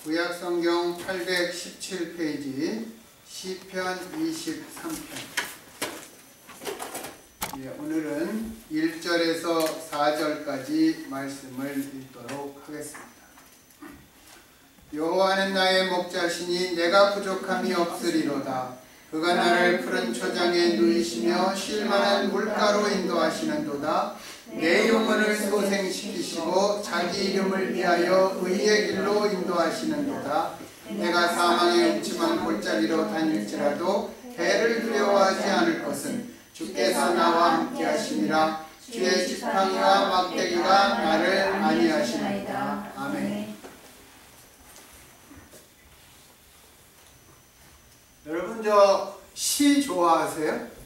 구약성경 817페이지 시편 23편. 오늘은 1절에서 4절까지 말씀을 읽도록 하겠습니다. 여호와는 나의 목자시니 내가 부족함이 없으리로다. 그가 나를 푸른 초장에 누이시며 쉴만한 물가로 인도하시는도다. 내 영혼을 소생시키시고 자기 이름을 위하여 의의 길로 인도하시는도다. 내가 사망의 음침한 골짜기로 다닐지라도 해를 두려워하지 않을 것은 주께서 나와 함께 하심이라. 주의 지팡이와 막대기가 나를 안위하시나이다. 아멘. 여러분, 저 시 좋아하세요?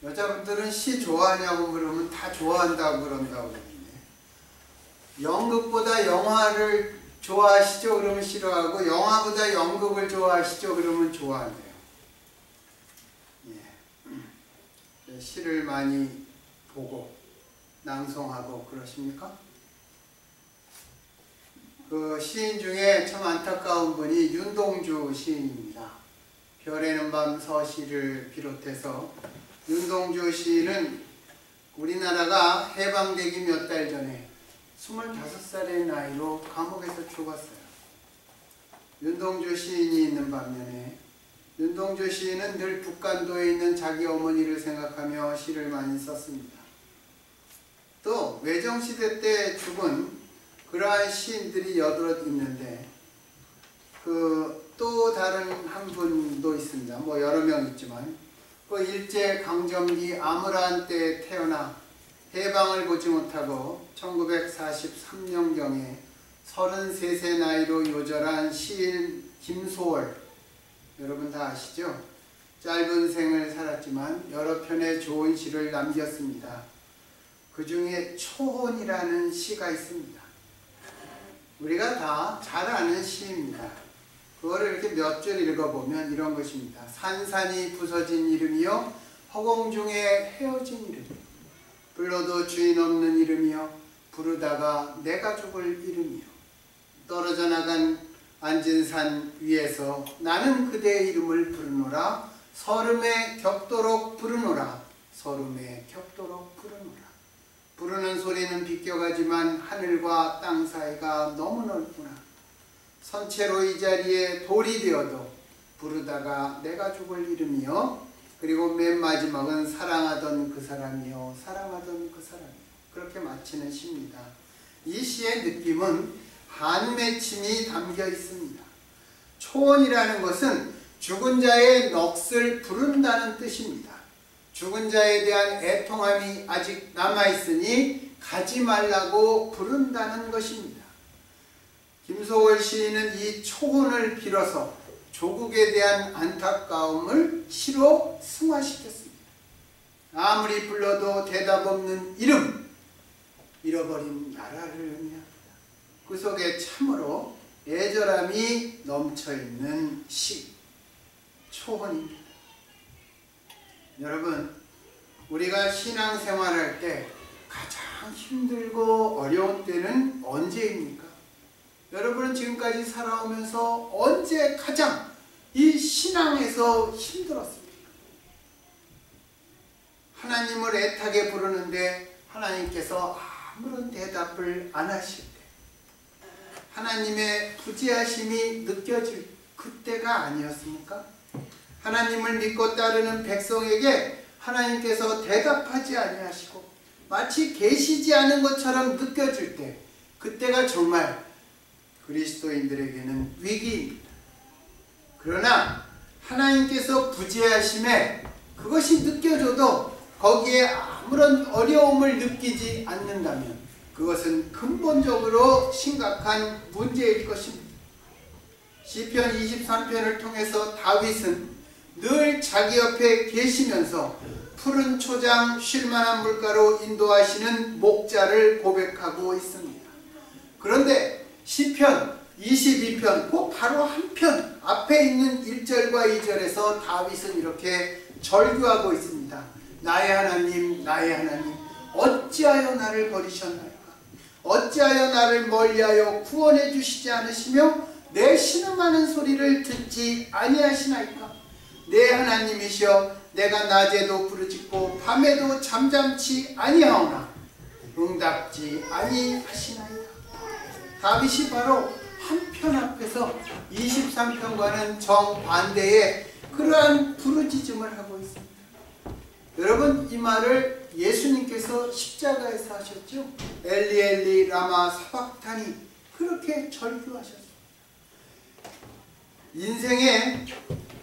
여자분들은 시 좋아하냐고 물으면 다 좋아한다고 그런다고 그러는데, 연극보다 영화를 좋아하시죠? 그러면 싫어하고, 영화보다 연극을 좋아하시죠? 그러면 좋아한대요. 예. 시를 많이 보고 낭송하고 그러십니까? 그 시인 중에 참 안타까운 분이 윤동주 시인입니다. 별에는 밤 서시를 비롯해서 윤동주 시인은 우리나라가 해방되기 몇 달 전에 25살의 나이로 감옥에서 죽었어요. 윤동주 시인이 있는 반면에 윤동주 시인은 늘 북간도에 있는 자기 어머니를 생각하며 시를 많이 썼습니다. 또 외정시대 때 죽은 그러한 시인들이 여럿 있는데, 또 다른 한 분도 있습니다. 뭐 여러 명 있지만, 일제 강점기 암울한 때에 태어나 해방을 보지 못하고 1943년경에 33세 나이로 요절한 시인 김소월, 여러분 다 아시죠? 짧은 생을 살았지만 여러 편의 좋은 시를 남겼습니다. 그 중에 초혼이라는 시가 있습니다. 우리가 다 잘 아는 시입니다. 그거를 이렇게 몇 줄 읽어보면 이런 것입니다. 산산이 부서진 이름이요, 허공 중에 헤어진 이름이요, 불러도 주인 없는 이름이요, 부르다가 내가 죽을 이름이요, 떨어져 나간 앉은 산 위에서 나는 그대의 이름을 부르노라. 설움에 겹도록 부르노라. 설움에 겹도록 부르노라. 부르는 소리는 비껴가지만 하늘과 땅 사이가 너무 넓구나. 선체로 이 자리에 돌이 되어도 부르다가 내가 죽을 이름이요. 그리고 맨 마지막은 사랑하던 그 사람이요, 사랑하던 그 사람이요. 그렇게 마치는 시입니다. 이 시의 느낌은 한맺힘이 담겨 있습니다. 초혼이라는 것은 죽은 자의 넋을 부른다는 뜻입니다. 죽은 자에 대한 애통함이 아직 남아있으니 가지 말라고 부른다는 것입니다. 김소월 시인은 이 초혼을 빌어서 조국에 대한 안타까움을 시로 승화시켰습니다. 아무리 불러도 대답 없는 이름, 잃어버린 나라를 의미합니다. 그 속에 참으로 애절함이 넘쳐있는 시, 초혼입니다. 여러분, 우리가 신앙생활할 때 가장 힘들고 어려운 때는 언제입니까? 여러분은 지금까지 살아오면서 언제 가장 이 신앙에서 힘들었습니까? 하나님을 애타게 부르는데 하나님께서 아무런 대답을 안 하실 때, 하나님의 부재하심이 느껴질 그때가 아니었습니까? 하나님을 믿고 따르는 백성에게 하나님께서 대답하지 아니하시고 마치 계시지 않은 것처럼 느껴질 때, 그때가 정말 그리스도인들에게는 위기입니다. 그러나 하나님께서 부재하심에 그것이 느껴져도 거기에 아무런 어려움을 느끼지 않는다면 그것은 근본적으로 심각한 문제일 것입니다. 시편 23편을 통해서 다윗은 늘 자기 옆에 계시면서 푸른 초장 쉴만한 물가로 인도하시는 목자를 고백하고 있습니다. 그런데 시편 22편, 그 바로 한편 앞에 있는 1절과 2절에서 다윗은 이렇게 절규하고 있습니다. 나의 하나님, 나의 하나님, 어찌하여 나를 버리셨나이까? 어찌하여 나를 멀리하여 구원해 주시지 않으시며 내 신음하는 소리를 듣지 아니하시나이까. 내 하나님이시여 내가 낮에도 부르짖고 밤에도 잠잠치 아니하오나 응답지 아니하시나이다. 다윗이 바로 한편 앞에서 23편과는 정반대의 그러한 부르짖음을 하고 있습니다. 여러분, 이 말을 예수님께서 십자가에서 하셨죠. 엘리 엘리 라마 사박타니, 그렇게 절규하셨습니다. 인생에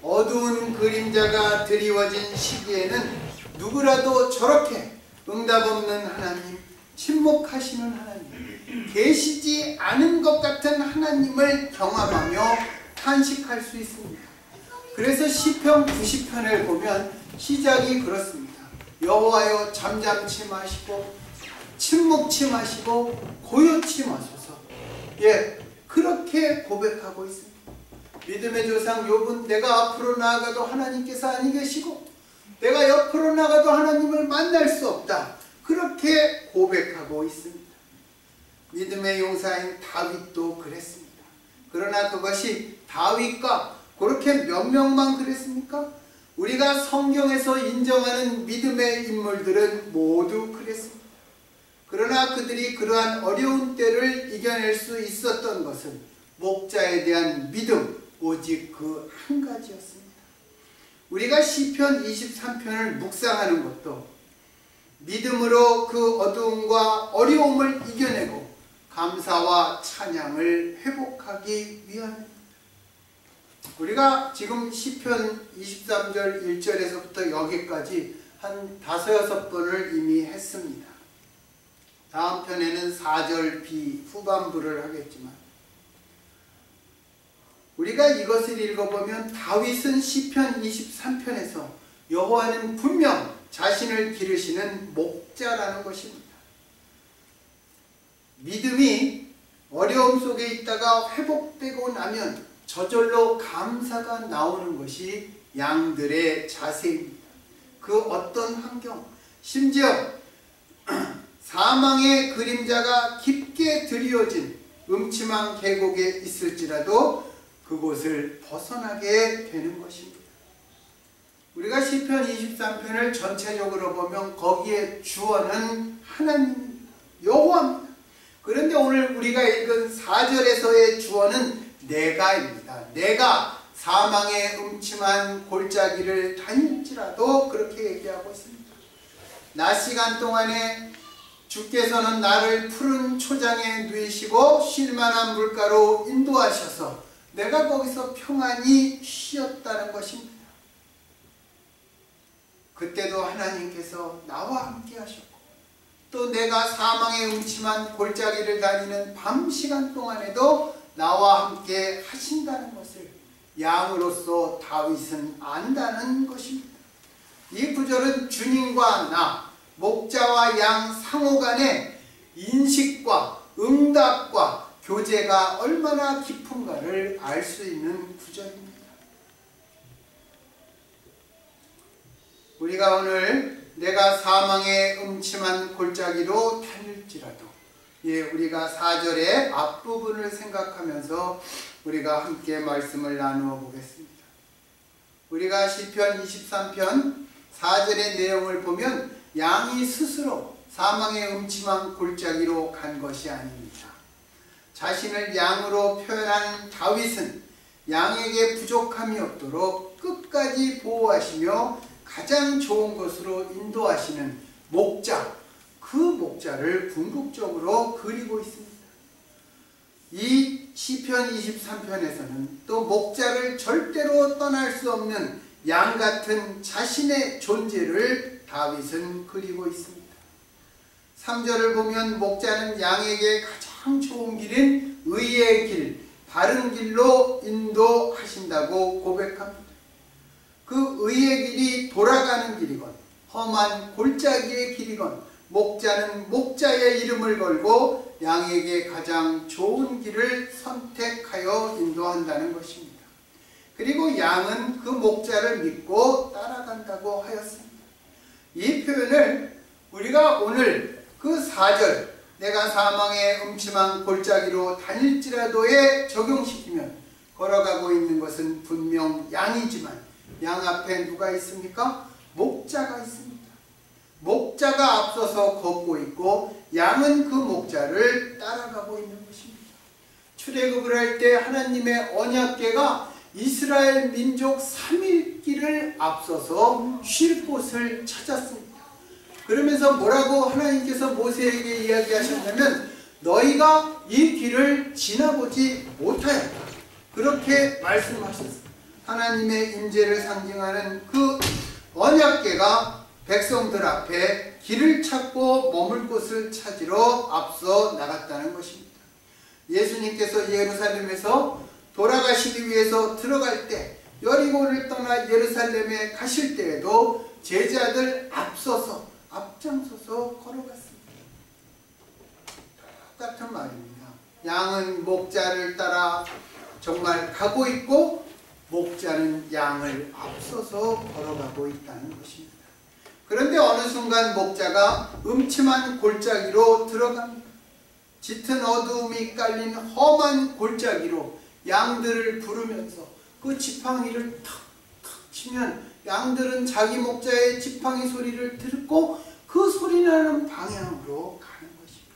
어두운 그림자가 드리워진 시기에는 누구라도 저렇게 응답 없는 하나님, 침묵하시는 하나님, 계시지 않은 것 같은 하나님을 경험하며 탄식할 수 있습니다. 그래서 시편 90편을 보면 시작이 그렇습니다. 여호와여 잠잠치 마시고 침묵치 마시고 고요치 마소서. 그렇게 고백하고 있습니다. 믿음의 조상 욥은 내가 앞으로 나아가도 하나님께서 아니 계시고 내가 옆으로 나가도 하나님을 만날 수 없다, 그렇게 고백하고 있습니다. 믿음의 용사인 다윗도 그랬습니다. 그러나 그것이 다윗과 그렇게 몇 명만 그랬습니까? 우리가 성경에서 인정하는 믿음의 인물들은 모두 그랬습니다. 그러나 그들이 그러한 어려운 때를 이겨낼 수 있었던 것은 목자에 대한 믿음, 오직 그 한 가지였습니다. 우리가 시편 23편을 묵상하는 것도 믿음으로 그 어두움과 어려움을 이겨내고 감사와 찬양을 회복하기 위함입니다. 우리가 지금 시편 23절 1절에서부터 여기까지 한 5-6번을 이미 했습니다. 다음 편에는 4절 B 후반부를 하겠지만, 우리가 이것을 읽어보면 다윗은 시편 23편에서 여호와는 분명 자신을 기르시는 목자라는 것입니다. 믿음이 어려움 속에 있다가 회복되고 나면 저절로 감사가 나오는 것이 양들의 자세입니다. 그 어떤 환경, 심지어 사망의 그림자가 깊게 드리워진 음침한 계곡에 있을지라도 그곳을 벗어나게 되는 것입니다. 우리가 시편 23편을 전체적으로 보면 거기에 주어는 하나님입니다. 여호와입니다. 그런데 오늘 우리가 읽은 4절에서의 주어는 내가입니다. 내가 사망의 음침한 골짜기를 다닐지라도, 그렇게 얘기하고 있습니다. 낮 시간 동안에 주께서는 나를 푸른 초장에 누이시고 쉴만한 물가로 인도하셔서 내가 거기서 평안히 쉬었다는 것입니다. 그때도 하나님께서 나와 함께 하셨고, 또 내가 사망의 음침한 골짜기를 다니는 밤 시간 동안에도 나와 함께 하신다는 것을 양으로서 다윗은 안다는 것입니다. 이 구절은 주님과 나, 목자와 양 상호 간의 인식과 응답과 교제가 얼마나 깊은가를 알 수 있는 구절입니다. 우리가 오늘 내가 사망의 음침한 골짜기로 다닐지라도, 우리가 4절의 앞부분을 생각하면서 우리가 함께 말씀을 나누어 보겠습니다. 우리가 시편 23편 4절의 내용을 보면 양이 스스로 사망의 음침한 골짜기로 간 것이 아닙니다. 자신을 양으로 표현한 다윗은 양에게 부족함이 없도록 끝까지 보호하시며 가장 좋은 곳으로 인도하시는 목자, 그 목자를 궁극적으로 그리고 있습니다. 이 시편 23편에서는 또 목자를 절대로 떠날 수 없는 양 같은 자신의 존재를 다윗은 그리고 있습니다. 3절을 보면 목자는 양에게 가장 좋은 길인 의의 길, 바른 길로 인도하신다고 고백합니다. 그 의의 길이 돌아가는 길이건 험한 골짜기의 길이건 목자는 목자의 이름을 걸고 양에게 가장 좋은 길을 선택하여 인도한다는 것입니다. 그리고 양은 그 목자를 믿고 따라간다고 하였습니다. 이 표현을 우리가 오늘 그 4절 내가 사망의 음침한 골짜기로 다닐지라도에 적용시키면 걸어가고 있는 것은 분명 양이지만 양 앞에 누가 있습니까? 목자가 있습니다. 목자가 앞서서 걷고 있고 양은 그 목자를 따라가고 있는 것입니다. 출애굽을 할 때 하나님의 언약궤가 이스라엘 민족 3일길을 앞서서 쉴 곳을 찾았습니다. 그러면서 뭐라고 하나님께서 모세에게 이야기하셨냐면 너희가 이 길을 지나보지 못하였다. 그렇게 말씀하셨습니다. 하나님의 임재를 상징하는 그 언약궤가 백성들 앞에 길을 찾고 머물 곳을 찾으러 앞서 나갔다는 것입니다. 예수님께서 예루살렘에서 돌아가시기 위해서 들어갈 때 여리고를 떠나 예루살렘에 가실 때에도 제자들 앞장서서 걸어갔습니다. 똑같은 말입니다. 양은 목자를 따라 정말 가고 있고 목자는 양을 앞서서 걸어가고 있다는 것입니다. 그런데 어느 순간 목자가 음침한 골짜기로 들어갑니다. 짙은 어두움이 깔린 험한 골짜기로 양들을 부르면서 그 지팡이를 탁탁 치면 양들은 자기 목자의 지팡이 소리를 듣고 그 소리 나는 방향으로 가는 것입니다.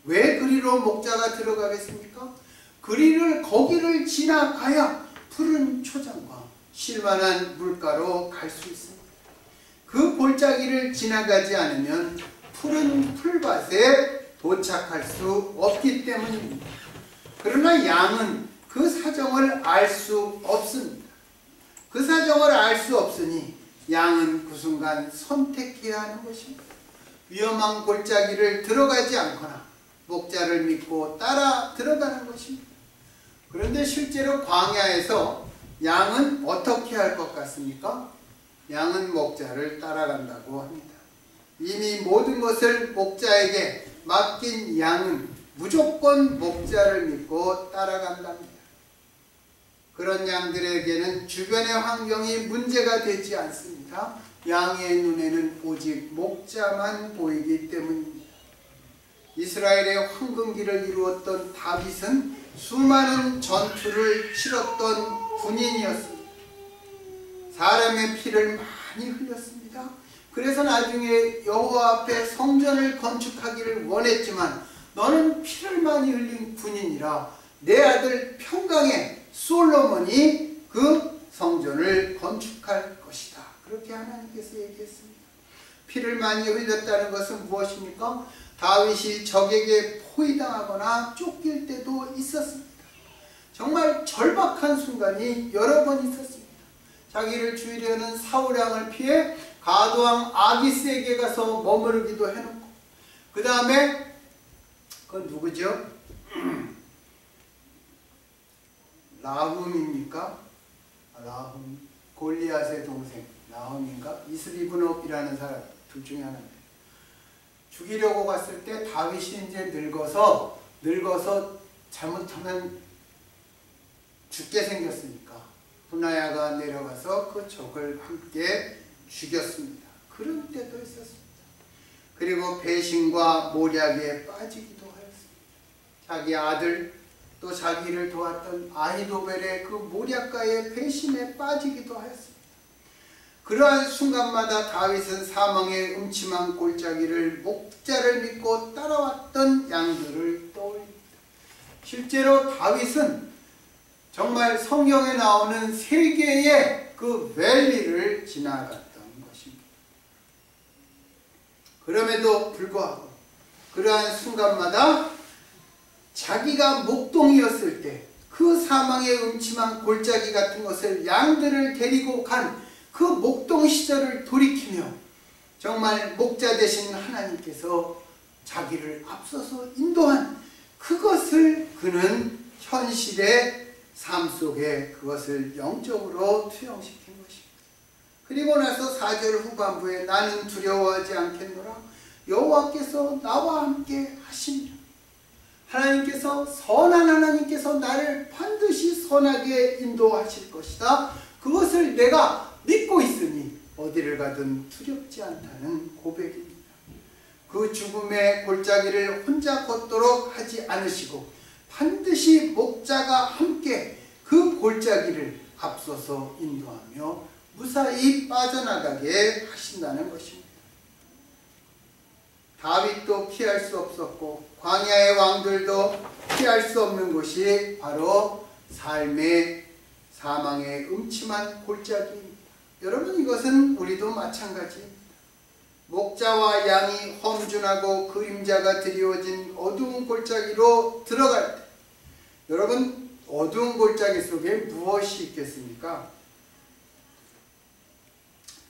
왜 그리로 목자가 들어가겠습니까? 거기를 지나가야 푸른 초장과 쉴만한 물가로 갈 수 있습니다. 그 골짜기를 지나가지 않으면 푸른 풀밭에 도착할 수 없기 때문입니다. 그러나 양은 그 사정을 알 수 없습니다. 그 사정을 알 수 없으니 양은 그 순간 선택해야 하는 것입니다. 위험한 골짜기를 들어가지 않거나 목자를 믿고 따라 들어가는 것입니다. 그런데 실제로 광야에서 양은 어떻게 할 것 같습니까? 양은 목자를 따라간다고 합니다. 이미 모든 것을 목자에게 맡긴 양은 무조건 목자를 믿고 따라간답니다. 그런 양들에게는 주변의 환경이 문제가 되지 않습니다. 양의 눈에는 오직 목자만 보이기 때문입니다. 이스라엘의 황금기를 이루었던 다윗은 수많은 전투를 치렀던 군인이었습니다. 사람의 피를 많이 흘렸습니다. 그래서 나중에 여호와 앞에 성전을 건축하기를 원했지만 너는 피를 많이 흘린 군인이라 내 아들 평강의 솔로몬이 그 성전을 건축할 것이다. 그렇게 하나님께서 얘기했습니다. 피를 많이 흘렸다는 것은 무엇입니까? 다윗이 적에게 포위당하거나 쫓길 때도 있었습니다. 정말 절박한 순간이 여러 번 있었습니다. 자기를 죽이려는 사울왕을 피해 가도왕 아기스에게 가서 머무르기도 해놓고 그 다음에 그건 누구죠? 라훔입니까? 라훔, 골리앗의 동생 라훔인가? 이스리브놉이라는 사람 둘 중에 하나인데 죽이려고 갔을 때 다윗이 이제 늙어서 잘못하면 죽게 생겼으니까 분하야가 내려가서 그 적을 함께 죽였습니다. 그런 때도 있었습니다. 그리고 배신과 모략에 빠지기도 하였습니다. 자기 아들 또 자기를 도왔던 아히도벨의 그 모략가의 배신에 빠지기도 하였습니다. 그러한 순간마다 다윗은 사망의 음침한 골짜기를 목자를 믿고 따라왔던 양들을 떠올립니다. 실제로 다윗은 정말 성경에 나오는 세 개의 그 밸리를 지나갔던 것입니다. 그럼에도 불구하고 그러한 순간마다 자기가 목동이었을 때 그 사망의 음침한 골짜기 같은 것을 양들을 데리고 간 그 목동 시절을 돌이키며 정말 목자 되신 하나님께서 자기를 앞서서 인도한 그것을 그는 현실의 삶 속에 그것을 영적으로 투영시킨 것입니다. 그리고 나서 4절 후반부에 나는 두려워하지 않겠노라 여호와께서 나와 함께 하시니라. 하나님께서 선한 하나님께서 나를 반드시 선하게 인도하실 것이다. 그것을 내가 믿고 있으니 어디를 가든 두렵지 않다는 고백입니다. 그 죽음의 골짜기를 혼자 걷도록 하지 않으시고 반드시 목자가 함께 그 골짜기를 앞서서 인도하며 무사히 빠져나가게 하신다는 것입니다. 다윗도 피할 수 없었고 광야의 왕들도 피할 수 없는 곳이 바로 삶의 사망의 음침한 골짜기입니다. 여러분, 이것은 우리도 마찬가지입니다. 목자와 양이 험준하고 그림자가 드리워진 어두운 골짜기로 들어갈 때, 여러분, 어두운 골짜기 속에 무엇이 있겠습니까?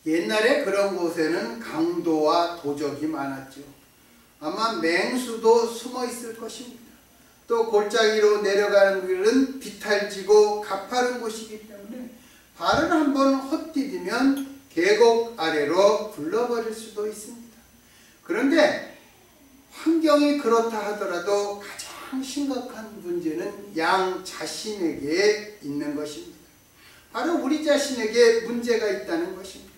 옛날에 그런 곳에는 강도와 도적이 많았죠. 아마 맹수도 숨어 있을 것입니다. 또 골짜기로 내려가는 길은 비탈지고 가파른 곳이기 때문에 발을 한번 헛디디면 계곡 아래로 굴러버릴 수도 있습니다. 그런데 환경이 그렇다 하더라도 가장 심각한 문제는 양 자신에게 있는 것입니다. 바로 우리 자신에게 문제가 있다는 것입니다.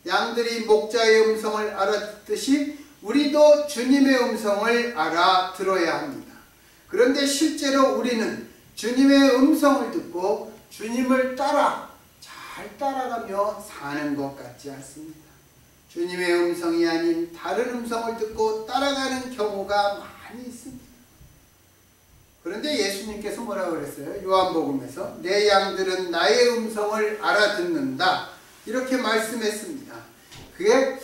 양들이 목자의 음성을 알아듣듯이 우리도 주님의 음성을 알아들어야 합니다. 그런데 실제로 우리는 주님의 음성을 듣고 주님을 잘 따라가며 사는 것 같지 않습니다. 주님의 음성이 아닌 다른 음성을 듣고 따라가는 경우가 많이 있습니다. 그런데 예수님께서 뭐라고 그랬어요? 요한복음에서 내 양들은 나의 음성을 알아듣는다, 이렇게 말씀했습니다. 그게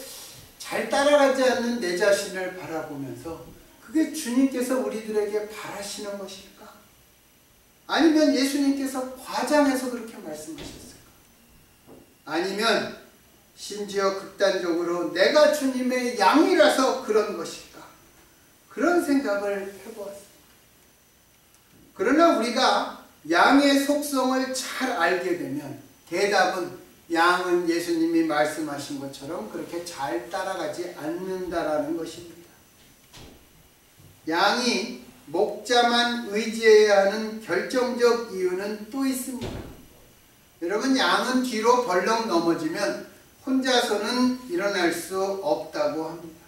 잘 따라가지 않는 내 자신을 바라보면서 그게 주님께서 우리들에게 바라시는 것일까? 아니면 예수님께서 과장해서 그렇게 말씀하셨을까? 아니면 심지어 극단적으로 내가 주님의 양이라서 그런 것일까? 그런 생각을 해보았습니다. 그러나 우리가 양의 속성을 잘 알게 되면 대답은 양은 예수님이 말씀하신 것처럼 그렇게 잘 따라가지 않는다라는 것입니다. 양이 목자만 의지해야 하는 결정적 이유는 또 있습니다. 여러분, 양은 뒤로 벌렁 넘어지면 혼자서는 일어날 수 없다고 합니다.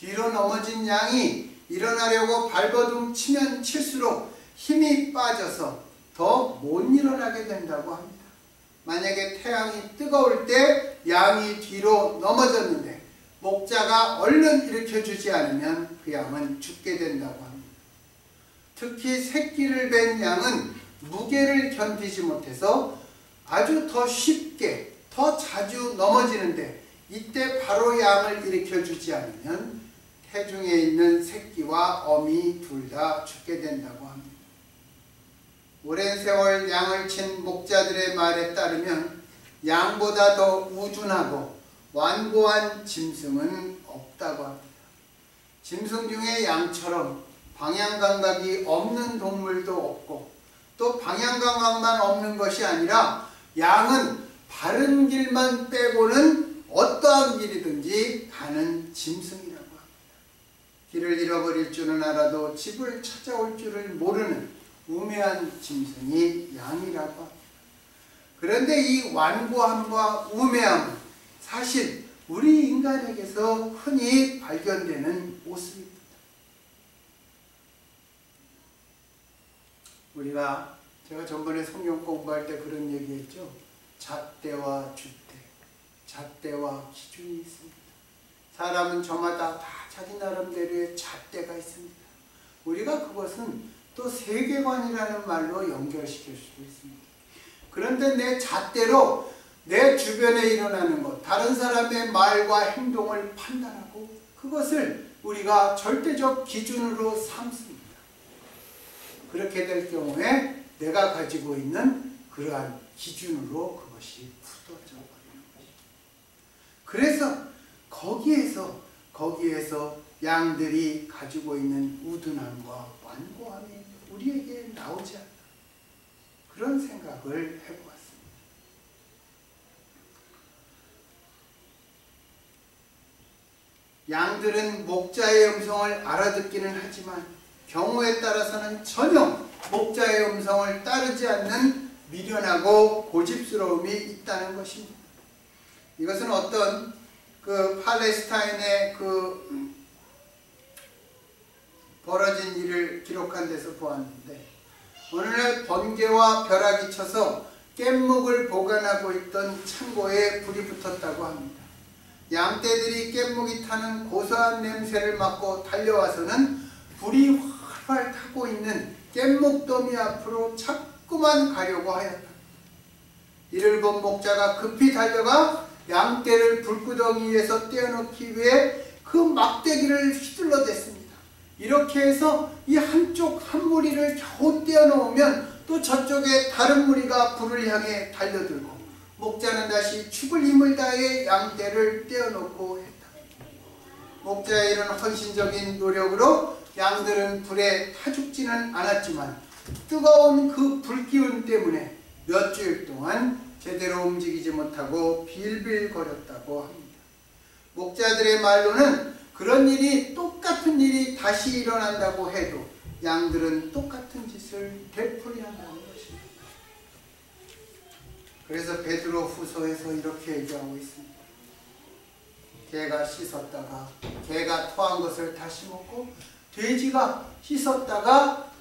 뒤로 넘어진 양이 일어나려고 발버둥 치면 칠수록 힘이 빠져서 더 못 일어나게 된다고 합니다. 만약에 태양이 뜨거울 때 양이 뒤로 넘어졌는데 목자가 얼른 일으켜주지 않으면 그 양은 죽게 된다고 합니다. 특히 새끼를 뵌 양은 무게를 견디지 못해서 아주 더 쉽게, 더 자주 넘어지는데 이때 바로 양을 일으켜주지 않으면 태중에 있는 새끼와 어미 둘 다 죽게 된다고 합니다. 오랜 세월 양을 친 목자들의 말에 따르면 양보다 더 우둔하고 완고한 짐승은 없다고 합니다. 짐승 중에 양처럼 방향감각이 없는 동물도 없고 또 방향감각만 없는 것이 아니라 양은 바른 길만 빼고는 어떠한 길이든지 가는 짐승이라고 합니다. 길을 잃어버릴 줄은 알아도 집을 찾아올 줄을 모르는 우매한 짐승이 양이라고 합니다. 그런데 이 완고함과 우매함은 사실 우리 인간에게서 흔히 발견되는 모습입니다. 제가 전번에 성경 공부할 때 그런 얘기했죠. 잣대와 줏대, 잣대와 기준이 있습니다. 사람은 저마다 다 자기 나름대로의 잣대가 있습니다. 우리가 그것은 또 세계관이라는 말로 연결시킬 수도 있습니다. 그런데 내 잣대로 내 주변에 일어나는 것, 다른 사람의 말과 행동을 판단하고 그것을 우리가 절대적 기준으로 삼습니다. 그렇게 될 경우에 내가 가지고 있는 그러한 기준으로 그것이 굳어져 버리는 것입니다. 그래서 거기에서 양들이 가지고 있는 우둔함과 완고함이 우리에게 나오지 않나, 그런 생각을 해보았습니다. 양들은 목자의 음성을 알아듣기는 하지만 경우에 따라서는 전혀 목자의 음성을 따르지 않는 미련하고 고집스러움이 있다는 것입니다. 이것은 어떤 그 팔레스타인의 그 벌어진 일을 기록한 데서 보았는데, 어느 날 번개와 벼락이 쳐서 깻묵을 보관하고 있던 창고에 불이 붙었다고 합니다. 양떼들이 깻묵이 타는 고소한 냄새를 맡고 달려와서는 불이 활활 타고 있는 깻묵더미 앞으로 자꾸만 가려고 하였다. 이를 본 목자가 급히 달려가 양떼를 불구덩이에서 떼어놓기 위해 그 막대기를 휘둘러댔습니다. 이렇게 해서 이 한쪽 한 무리를 겨우 떼어놓으면 또 저쪽에 다른 무리가 불을 향해 달려들고, 목자는 다시 죽을 힘을 다해 양떼를 떼어놓고 했다. 목자의 이런 헌신적인 노력으로 양들은 불에 타 죽지는 않았지만 뜨거운 그 불기운 때문에 몇 주일 동안 제대로 움직이지 못하고 빌빌거렸다고 합니다. 목자들의 말로는 그런 일이, 똑같은 일이 다시 일어난다고 해도 양들은 똑같은 짓을 되풀이한다는 것입니다. 그래서 베드로 후서에서 이렇게 얘기하고 있습니다. 개가 씻었다가 개가 토한 것을 다시 먹고, 돼지가 씻었다가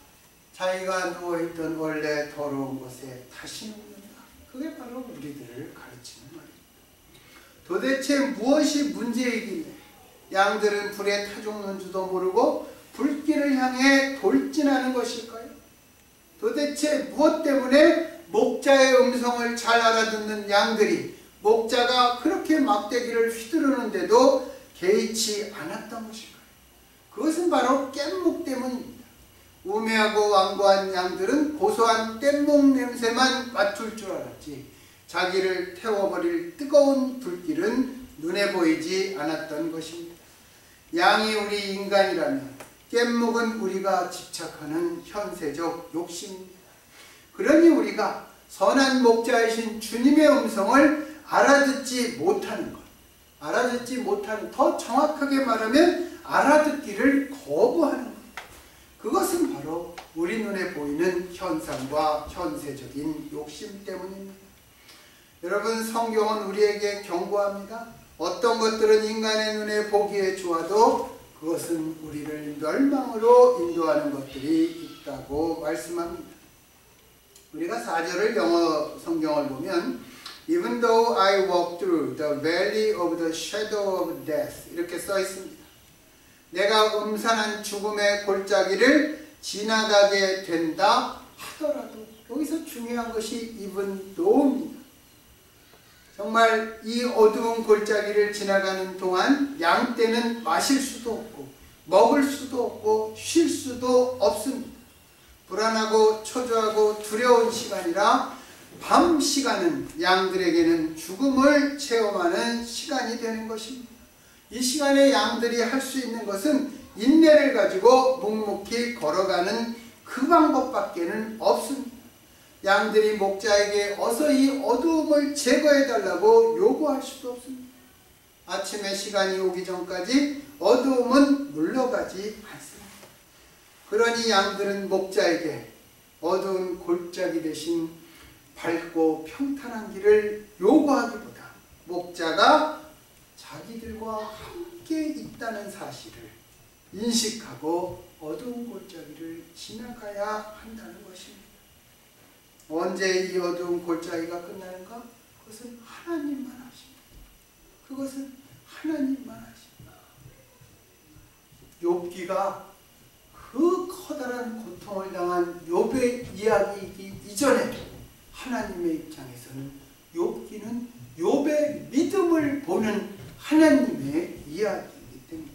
자기가 누워있던 원래 더러운 곳에 다시 눕는다. 그게 바로 우리들을 가르치는 말입니다. 도대체 무엇이 문제이길래 양들은 불에 타 죽는 줄도 모르고 불길을 향해 돌진하는 것일까요? 도대체 무엇 때문에 목자의 음성을 잘 알아듣는 양들이 목자가 그렇게 막대기를 휘두르는데도 개의치 않았던 것일까요? 그것은 바로 깻묵 때문입니다. 우매하고 완고한 양들은 고소한 깻묵 냄새만 맡을 줄 알았지, 자기를 태워버릴 뜨거운 불길은 눈에 보이지 않았던 것입니다. 양이 우리 인간이라면 깻묵은 우리가 집착하는 현세적 욕심입니다. 그러니 우리가 선한 목자이신 주님의 음성을 알아듣지 못하는 것, 더 정확하게 말하면 알아듣기를 거부하는 것, 그것은 바로 우리 눈에 보이는 현상과 현세적인 욕심 때문입니다. 여러분, 성경은 우리에게 경고합니다. 어떤 것들은 인간의 눈에 보기에 좋아도 그것은 우리를 멸망으로 인도하는 것들이 있다고 말씀합니다. 우리가 4절을 영어 성경을 보면 Even though I walk through the valley of the shadow of death, 이렇게 써 있습니다. 내가 음산한 죽음의 골짜기를 지나가게 된다 하더라도, 여기서 중요한 것이 even though입니다. 정말 이 어두운 골짜기를 지나가는 동안 양떼는 마실 수도 없고 먹을 수도 없고 쉴 수도 없습니다. 불안하고 초조하고 두려운 시간이라 밤 시간은 양들에게는 죽음을 체험하는 시간이 되는 것입니다. 이 시간에 양들이 할 수 있는 것은 인내를 가지고 묵묵히 걸어가는 그 방법밖에는 없습니다. 양들이 목자에게 어서 이 어두움을 제거해달라고 요구할 수도 없습니다. 아침의 시간이 오기 전까지 어두움은 물러가지 않습니다. 그러니 양들은 목자에게 어두운 골짜기 대신 밝고 평탄한 길을 요구하기보다 목자가 자기들과 함께 있다는 사실을 인식하고 어두운 골짜기를 지나가야 한다는 것입니다. 언제 이 어두운 골짜기가 끝나는가? 그것은 하나님만 아십니다. 그것은 하나님만 아십니다. 욥기가 그 커다란 고통을 당한 욥의 이야기이기 이전에 하나님의 입장에서는 욥기는 욥의 믿음을 보는 하나님의 이야기이기 때문에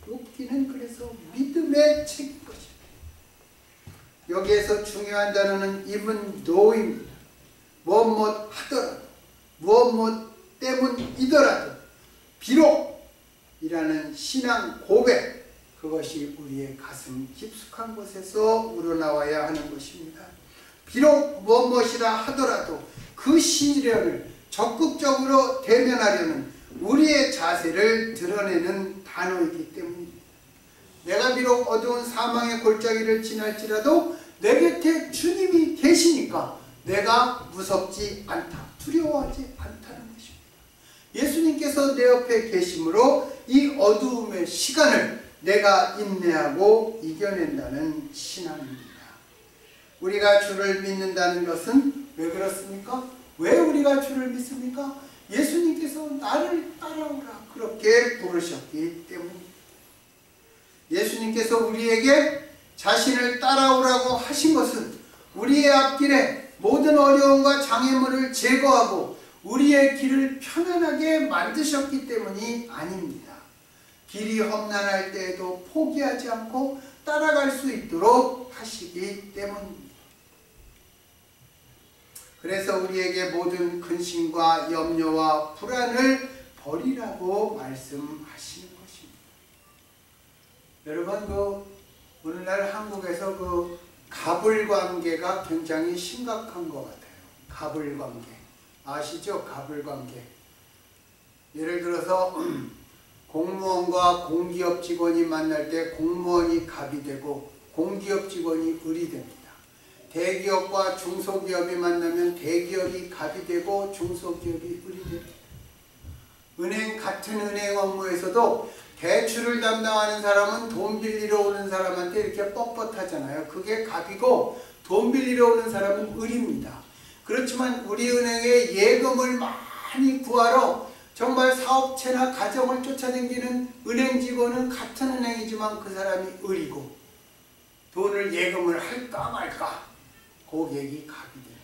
욥기는 그래서 믿음의 책인 것입니다. 여기에서 중요한 단어는 even though입니다. 무엇 하더라도, 무엇 때문이더라도, 비록이라는 신앙 고백, 그것이 우리의 가슴 깊숙한 곳에서 우러나와야 하는 것입니다. 비록 무엇이라 하더라도 그 시련을 적극적으로 대면하려는 우리의 자세를 드러내는 단어이기 때문입니다. 내가 비록 어두운 사망의 골짜기를 지날지라도 내 곁에 주님이 계시니까 내가 무섭지 않다, 두려워하지 않다는 것입니다. 예수님께서 내 옆에 계심으로 이 어두움의 시간을 내가 인내하고 이겨낸다는 신앙입니다. 우리가 주를 믿는다는 것은 왜 그렇습니까? 왜 우리가 주를 믿습니까? 예수님께서 나를 따라오라 그렇게 부르셨기 때문입니다. 예수님께서 우리에게 자신을 따라오라고 하신 것은 우리의 앞길에 모든 어려움과 장애물을 제거하고 우리의 길을 편안하게 만드셨기 때문이 아닙니다. 길이 험난할 때에도 포기하지 않고 따라갈 수 있도록 하시기 때문입니다. 그래서 우리에게 모든 근심과 염려와 불안을 버리라고 말씀하시는 것입니다. 여러분, 오늘날 한국에서 갑을관계가 굉장히 심각한 것 같아요. 갑을관계. 아시죠? 갑을관계. 예를 들어서 공무원과 공기업 직원이 만날 때 공무원이 갑이 되고 공기업 직원이 을이 됩니다. 대기업과 중소기업이 만나면 대기업이 갑이 되고 중소기업이 을이 됩니다. 같은 은행 업무에서도 대출을 담당하는 사람은 돈 빌리러 오는 사람한테 이렇게 뻣뻣하잖아요. 그게 갑이고 돈 빌리러 오는 사람은 을입니다. 그렇지만 우리 은행에 예금을 많이 구하러 정말 사업체나 가정을 쫓아다니는 은행 직원은 같은 은행이지만 그 사람이 을이고 돈을 예금을 할까 말까 고객이 갑이 돼요.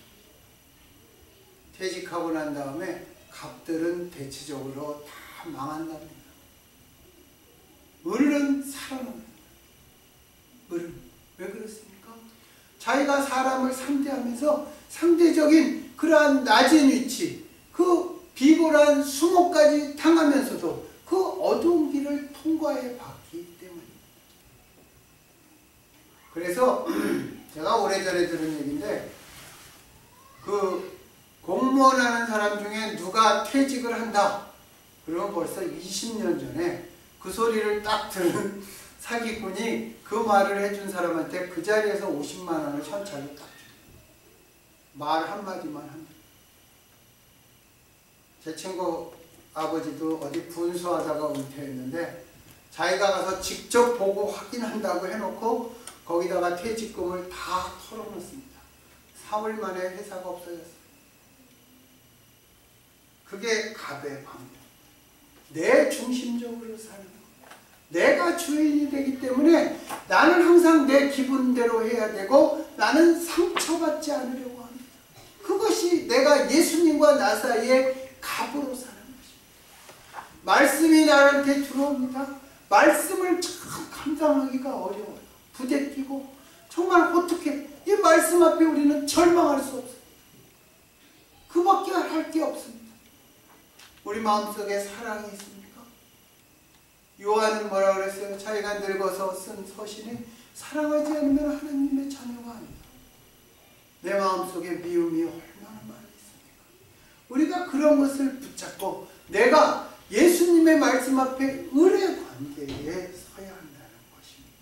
퇴직하고 난 다음에 갑들은 대체적으로 다 망한답니다. 을은 살아납니다. 을은 왜 그렇습니까? 자기가 사람을 상대하면서 상대적인 그러한 낮은 위치, 그 비굴한 수모까지 당하면서도 그 어두운 길을 통과해 봤기 때문입니다. 그래서 제가 오래전에 들은 얘기인데 공무원 하는 사람 중에 누가 퇴직을 한다 그러면 벌써 20년 전에 그 소리를 딱 들은 사기꾼이 그 말을 해준 사람한테 그 자리에서 50만 원을 현찰로 딱 줍니다. 말 한마디만 합니다. 제 친구 아버지도 어디 분수하다가 은퇴했는데 자기가 가서 직접 보고 확인한다고 해놓고 거기다가 퇴직금을 다 털어놓습니다. 4월 만에 회사가 없어졌어요. 그게 갑의 방법. 내 중심적으로 사는 것. 내가 주인이 되기 때문에 나는 항상 내 기분대로 해야 되고 나는 상처받지 않으려고 합니다. 그것이 내가 예수님과 나 사이에 갑으로 사는 것입니다. 말씀이 나한테 들어옵니다. 말씀을 참 감당하기가 어려워요. 부대끼고 정말 어떻게 이 말씀 앞에 우리는 절망할 수 없어요. 그밖에 할 게 없습니다. 우리 마음속에 사랑이 있습니까? 요한은 뭐라 그랬어요? 자기가 늙어서 쓴 서신에 사랑하지 않으면 하나님의 자녀가 아니다. 내 마음속에 미움이 얼마나 많이 있습니까? 우리가 그런 것을 붙잡고 내가 예수님의 말씀 앞에 을의 관계에 서야 한다는 것입니다.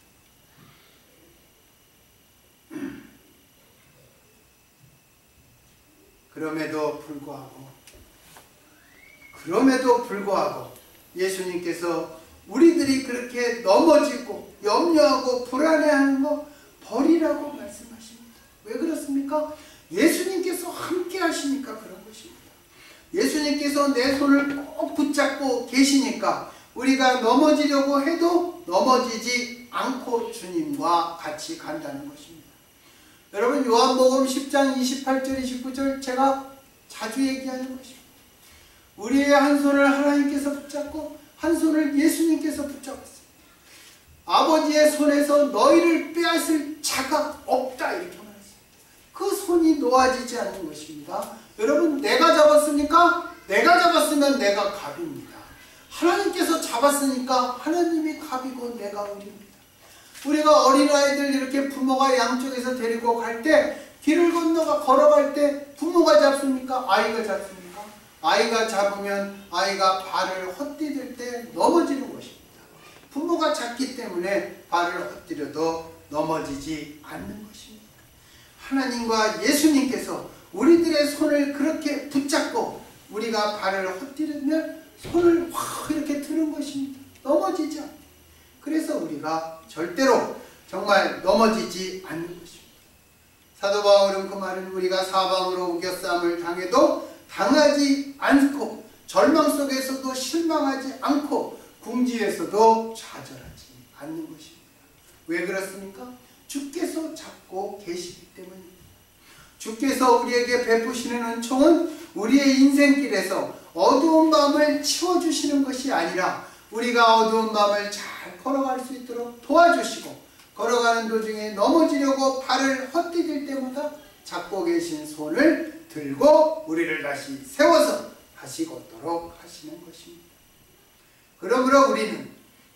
그럼에도 불구하고 예수님께서 우리들이 그렇게 넘어지고 염려하고 불안해하는 거 버리라고 말씀하십니다. 왜 그렇습니까? 예수님께서 함께 하시니까 그런 것입니다. 예수님께서 내 손을 꼭 붙잡고 계시니까 우리가 넘어지려고 해도 넘어지지 않고 주님과 같이 간다는 것입니다. 여러분, 요한복음 10장 28절 29절 제가 자주 얘기하는 것입니다. 우리의 한 손을 하나님께서 붙잡고 한 손을 예수님께서 붙잡았습니다. 아버지의 손에서 너희를 빼앗을 자가 없다 이렇게 말했습니다. 그 손이 놓아지지 않는 것입니다. 여러분, 내가 잡았으니까 내가 잡았으면 내가 갑입니다. 하나님께서 잡았으니까 하나님이 갑이고 내가 을입니다. 우리가 어린아이들 이렇게 부모가 양쪽에서 데리고 갈 때 길을 건너가 걸어갈 때 부모가 잡습니까? 아이가 잡습니까? 아이가 잡으면 아이가 발을 헛디딜 때 넘어지는 것입니다. 부모가 잡기 때문에 발을 헛디뎌도 넘어지지 않는 것입니다. 하나님과 예수님께서 우리들의 손을 그렇게 붙잡고 우리가 발을 헛디디면 손을 확 이렇게 드는 것입니다. 넘어지지 않게. 그래서 우리가 절대로 정말 넘어지지 않는 것입니다. 사도 바울은 그 말은 우리가 사방으로 우겨싸움을 당해도 당하지 않고 절망 속에서도 실망하지 않고 궁지에서도 좌절하지 않는 것입니다. 왜 그렇습니까? 주께서 잡고 계시기 때문입니다. 주께서 우리에게 베푸시는 은총은 우리의 인생길에서 어두운 밤을 치워주시는 것이 아니라 우리가 어두운 밤을 잘 걸어갈 수 있도록 도와주시고 걸어가는 도중에 넘어지려고 발을 헛디딜 때마다 잡고 계신 손을 들고 우리를 다시 세워서 다시 걷도록 하시는 것입니다. 그러므로 우리는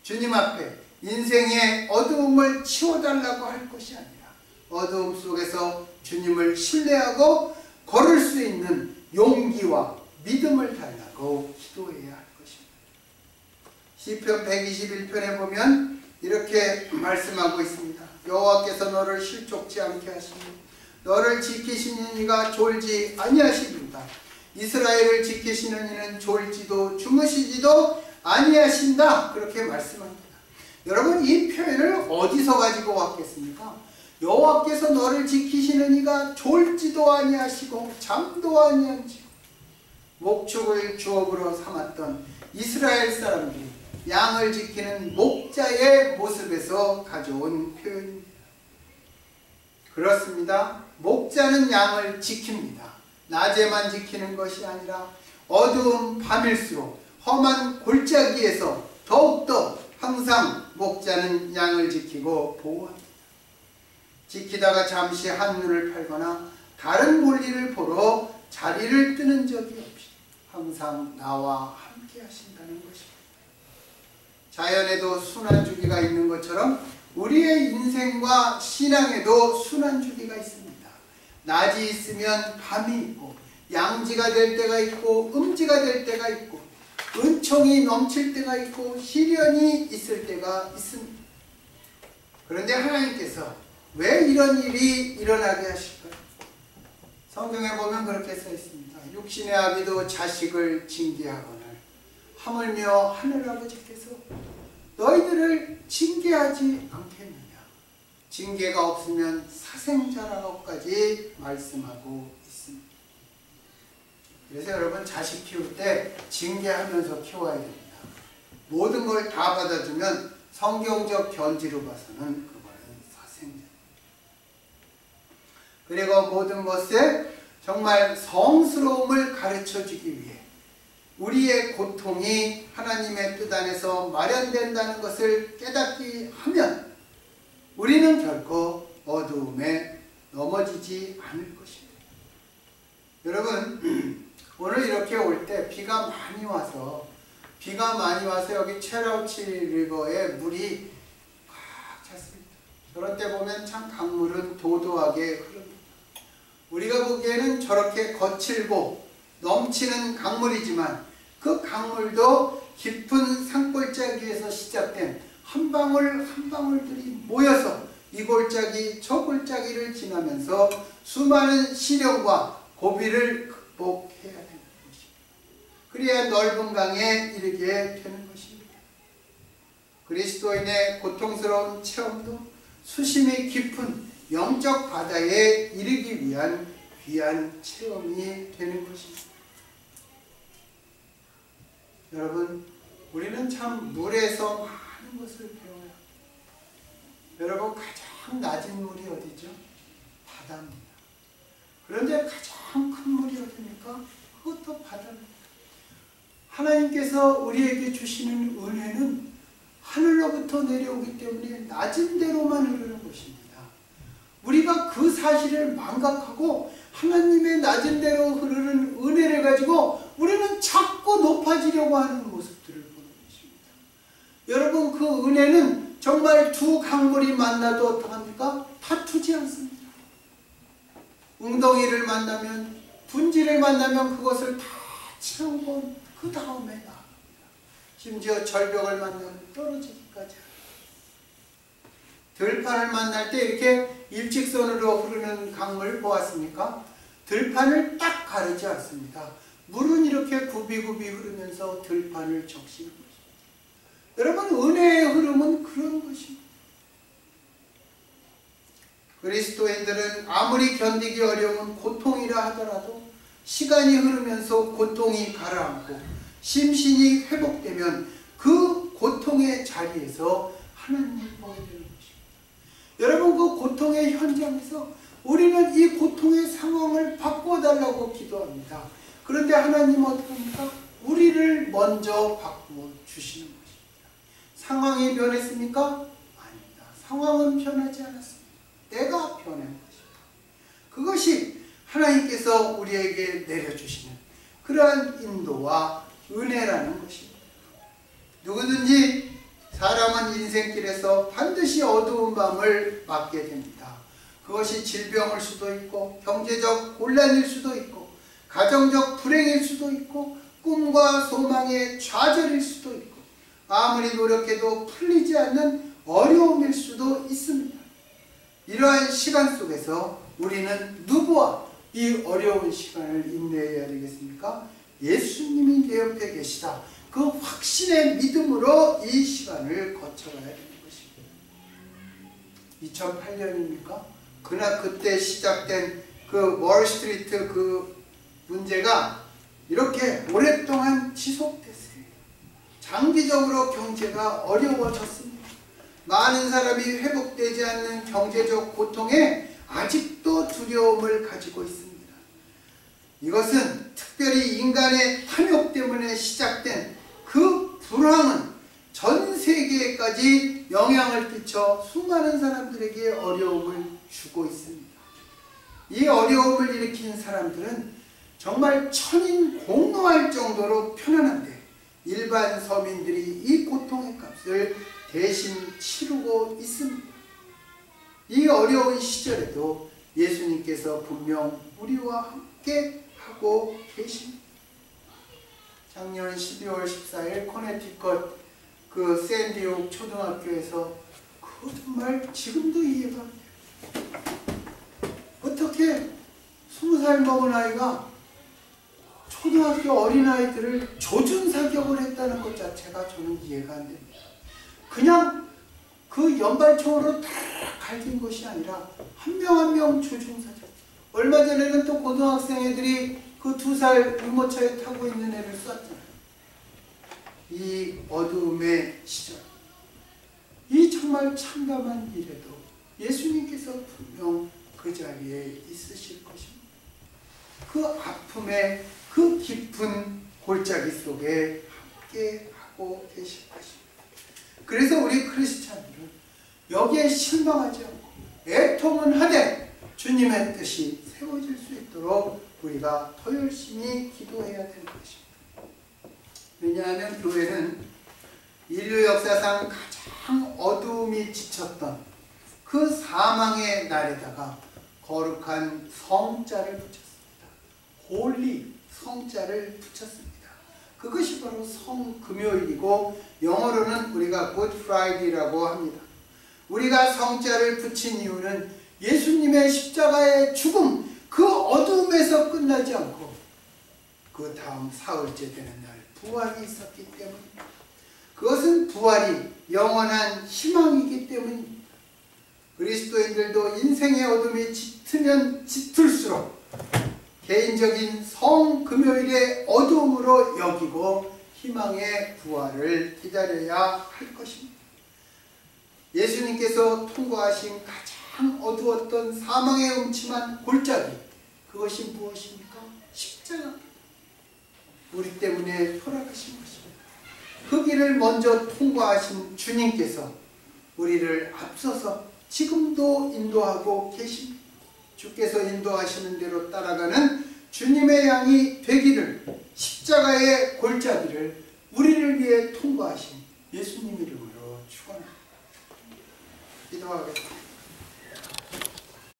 주님 앞에 인생의 어두움을 치워달라고 할 것이 아니라 어두움 속에서 주님을 신뢰하고 걸을 수 있는 용기와 믿음을 달라고 기도해야 할 것입니다. 시편 121편에 보면 이렇게 말씀하고 있습니다. 여호와께서 너를 실족지 않게 하시니 너를 지키시는 이가 졸지 아니하시리로다. 이스라엘을 지키시는 이는 졸지도 주무시지도 아니하신다. 그렇게 말씀합니다. 여러분, 이 표현을 어디서 가지고 왔겠습니까? 여호와께서 너를 지키시는 이가 졸지도 아니하시고 잠도 아니하시고 목축을 주업으로 삼았던 이스라엘 사람들이 양을 지키는 목자의 모습에서 가져온 표현입니다. 그렇습니다. 목자는 양을 지킵니다. 낮에만 지키는 것이 아니라 어두운 밤일수록 험한 골짜기에서 더욱더 항상 목자는 양을 지키고 보호합니다. 지키다가 잠시 한눈을 팔거나 다른 볼일을 보러 자리를 뜨는 적이 없이 항상 나와 함께 하신다는 것입니다. 자연에도 순환주기가 있는 것처럼 우리의 인생과 신앙에도 순환주기가 있습니다. 낮이 있으면 밤이 있고 양지가 될 때가 있고 음지가 될 때가 있고 은총이 넘칠 때가 있고 시련이 있을 때가 있습니다. 그런데 하나님께서 왜 이런 일이 일어나게 하실까요? 성경에 보면 그렇게 써 있습니다. 육신의 아비도 자식을 징계하거늘 하물며 하늘아버지께서 너희들을 징계하지 않겠느냐. 징계가 없으면 사생자라고까지 말씀하고 있습니다. 그래서 여러분, 자식 키울 때 징계하면서 키워야 됩니다. 모든 걸 다 받아주면 성경적 견지로 봐서는 그거는 사생자. 그리고 모든 것에 정말 성스러움을 가르쳐주기 위해 우리의 고통이 하나님의 뜻 안에서 마련된다는 것을 깨닫게 하면 우리는 결코 어두움에 넘어지지 않을 것입니다. 여러분, 오늘 이렇게 올 때 비가 많이 와서 여기 체라우치 리버에 물이 꽉 찼습니다. 그런 때 보면 참 강물은 도도하게 흐릅니다. 우리가 보기에는 저렇게 거칠고 넘치는 강물이지만 그 강물도 깊은 산골짜기에서 시작된 한 방울 한 방울들이 모여서 이 골짜기 저 골짜기를 지나면서 수많은 시련과 고비를 극복해야 되는 것입니다. 그래야 넓은 강에 이르게 되는 것입니다. 그리스도인의 고통스러운 체험도 수심이 깊은 영적 바다에 이르기 위한 귀한 체험이 되는 것입니다. 여러분, 우리는 참 물에서 많은 것을 배워요. 여러분, 가장 낮은 물이 어디죠? 바다입니다. 그런데 가장 큰 물이 어디입니까? 그것도 바다입니다. 하나님께서 우리에게 주시는 은혜는 하늘로부터 내려오기 때문에 낮은 데로만 흐르는 것입니다. 우리가 그 사실을 망각하고 하나님의 낮은 데로 흐르는 은혜를 가지고 우리는 자꾸 높아지려고 하는 모습들을 보는 것입니다. 여러분, 그 은혜는 정말 두 강물이 만나도 어떡합니까? 다투지 않습니다. 웅덩이를 만나면, 분지를 만나면 그것을 다 채우고 그 다음에 나갑니다. 심지어 절벽을 만나면 떨어지기까지. 들판을 만날 때 이렇게 일직선으로 흐르는 강물 보았습니까? 들판을 딱 가르지 않습니다. 물은 이렇게 굽이굽이 흐르면서 들판을 적시는 것입니다. 여러분, 은혜의 흐름은 그런 것입니다. 그리스도인들은 아무리 견디기 어려운 고통이라 하더라도 시간이 흐르면서 고통이 가라앉고 심신이 회복되면 그 고통의 자리에서 하나님을 보게 되는 것입니다. 여러분, 그 고통의 현장에서 우리는 이 고통의 상황을 바꿔달라고 기도합니다. 그런데 하나님은 어떻게 합니까? 우리를 먼저 바꾸어 주시는 것입니다. 상황이 변했습니까? 아닙니다. 상황은 변하지 않았습니다. 내가 변한 것입니다. 그것이 하나님께서 우리에게 내려주시는 그러한 인도와 은혜라는 것입니다. 누구든지 사람은 인생길에서 반드시 어두운 밤을 맞게 됩니다. 그것이 질병일 수도 있고 경제적 곤란일 수도 있고 가정적 불행일 수도 있고 꿈과 소망의 좌절일 수도 있고 아무리 노력해도 풀리지 않는 어려움일 수도 있습니다. 이러한 시간 속에서 우리는 누구와 이 어려운 시간을 인내해야 되겠습니까? 예수님이 내 옆에 계시다. 그 확신의 믿음으로 이 시간을 거쳐가야 되는 것입니다. 2008년입니까? 그때 시작된 그 월스트리트 그 문제가 이렇게 오랫동안 지속됐습니다. 장기적으로 경제가 어려워졌습니다. 많은 사람이 회복되지 않는 경제적 고통에 아직도 두려움을 가지고 있습니다. 이것은 특별히 인간의 탐욕 때문에 시작된 그 불황은 전 세계까지 영향을 끼쳐 수많은 사람들에게 어려움을 주고 있습니다. 이 어려움을 일으킨 사람들은 정말 천인공노할 정도로 편안한데 일반 서민들이 이 고통의 값을 대신 치르고 있습니다. 이 어려운 시절에도 예수님께서 분명 우리와 함께 하고 계십니다. 작년 12월 14일 코네티컷 그 샌디옥 초등학교에서 그 정말 지금도 이해가 안 돼요. 어떻게 20살 먹은 아이가 초등학교 어린아이들을 조준사격을 했다는 것 자체가 저는 이해가 안 됩니다. 그냥 그 연발총으로 다 갈긴 것이 아니라 한 명 한 명 조준사격. 얼마 전에는 또 고등학생 애들이 그 2살 유모차에 타고 있는 애를 쐈잖아요. 이 어두움의 시절, 이 정말 참담한 일에도 예수님께서 분명 그 자리에 있으실 것입니다. 그 아픔의 그 깊은 골짜기 속에 함께 하고 계실 것입니다. 그래서 우리 크리스찬들은 여기에 실망하지 않고 애통은 하되 주님의 뜻이 세워질 수 있도록 우리가 더 열심히 기도해야 되는 것입니다. 왜냐하면 교회는 인류 역사상 가장 어두움이 지쳤던 그 사망의 날에다가 거룩한 성자를 붙였습니다. 홀리 성자를 붙였습니다. 그것이 바로 성금요일이고 영어로는 우리가 Good Friday라고 합니다. 우리가 성자를 붙인 이유는 예수님의 십자가의 죽음, 그 어두움에서 끝나지 않고 그 다음 사흘째 되는 날 부활이 있었기 때문입니다. 그것은 부활이 영원한 희망이기 때문입니다. 그리스도인들도 인생의 어둠이 짙으면 짙을수록 개인적인 성금요일의 어두움으로 여기고 희망의 부활을 기다려야 할 것입니다. 예수님께서 통과하신 가장 어두웠던 사망의 음침한 골짜기, 그것이 무엇입니까? 십자가입니다. 우리 때문에 돌아가신 것입니다. 그 길을 먼저 통과하신 주님께서 우리를 앞서서 지금도 인도하고 계십니다. 주께서 인도하시는 대로 따라가는 주님의 양이 되기를, 십자가의 골짜기를 우리를 위해 통과하신 예수님 이름으로 축원합니다. 기도하겠습니다.